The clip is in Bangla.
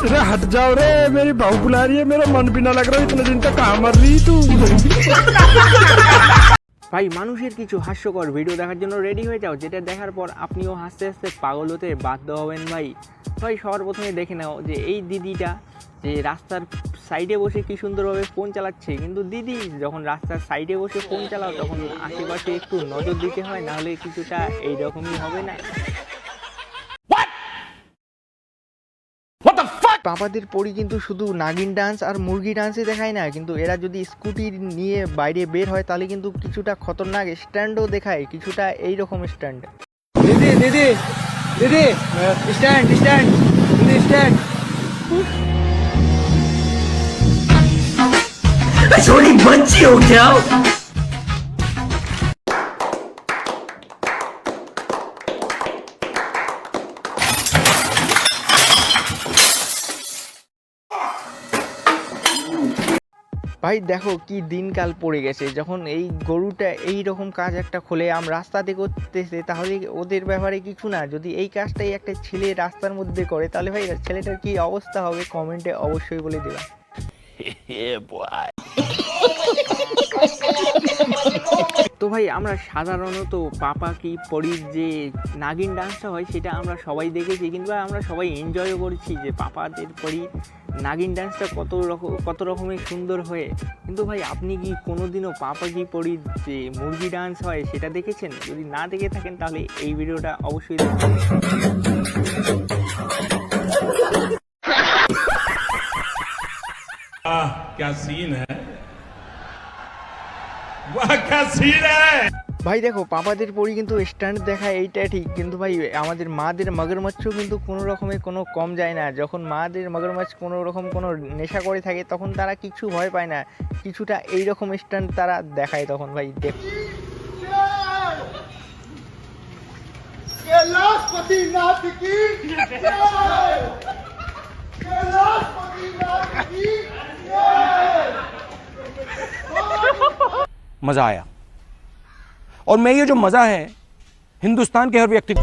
अरे हट जाओ रे, मेरी बहू बुला रही है, मेरा मन भी ना लग रहा है, इतने दिन तक कहाँ मर रही तू। ভাই মানুষের কিছু হাস্যকর ভিডিও দেখার জন্য রেডি হয়ে যাও, যেটা দেখার পর আপনিও হাসতে হাসতে পাগল হতে বাধ্য হবেন। ভাই ভাই সবার প্রথমে দেখে নাও যে এই দিদিটা যে রাস্তার সাইডে বসে কি সুন্দরভাবে ফোন চালাচ্ছে, কিন্তু দিদি যখন রাস্তার সাইডে বসে ফোন চালাও তখন আশেপাশে একটু নজর দিতে হয়, নাহলে কিছুটা এইরকমই হবে না। পাপাদের পরি কিন্তু শুধু নাগিন ডান্স আর মুরগি ডান্সই দেখায় না, কিন্তু এরা যদি স্কুটি নিয়ে বাইরে বের হয় তাহলে কিন্তু কিছুটা খতরনাক স্ট্যান্ডও দেখায়, কিছুটা এইরকম স্ট্যান্ড। দিদি দিদি দিদি স্ট্যান্ড স্ট্যান্ড দিদি স্ট্যান্ড। छोटी बच्ची हो क्या? ভাই দেখো কি দিনকাল পড়ে গেছে, যখন এই গরুটা এই রকম কাজ একটা খোলে আম রাস্তাতে করতেছে, তাহলে ওদের ব্যাপারে কিছু না। যদি এই কাজটাই একটা ছেলে রাস্তার মধ্যে করে তাহলে ভাই ছেলেটার কি অবস্থা হবে কমেন্টে অবশ্যই বলে দেবা। তো ভাই আমরা সাধারণত পাপা কি পরির যে নাগিন ডান্সটা হয় সেটা আমরা সবাই দেখেছি, কিন্তু আমরা সবাই এনজয়ও করেছি যে পাপাদের পরি নাগিন ডান্সটা কত রকমের সুন্দর হয়ে। কিন্তু ভাই আপনি কি কোনোদিনও পাপা কি পরির যে মুরগি ডান্স হয় সেটা দেখেছেন? যদি না দেখে থাকেন তাহলে এই ভিডিওটা অবশ্যই দেখবেন। क्या सीन है, वाह क्या सीन है। ভাই দেখো পাপাদের পরি কিন্তু স্ট্যান্ড দেখায় এইটা ঠিক, কিন্তু ভাই আমাদের মাদের মগরমাচ্ছও কিন্তু কোনো রকমের কোনো কম যায় না। যখন মাদের মগরমাচ্ছ কোনো রকম কোনো নেশা করে থাকে তখন তারা কিছু ভয় পায় না, কিছুটা এইরকম স্ট্যান্ড তারা দেখায় তখন। ভাই দেখ मजा आया, और मैं ये जो मजा है हिंदुस्तान के हर व्यक्ति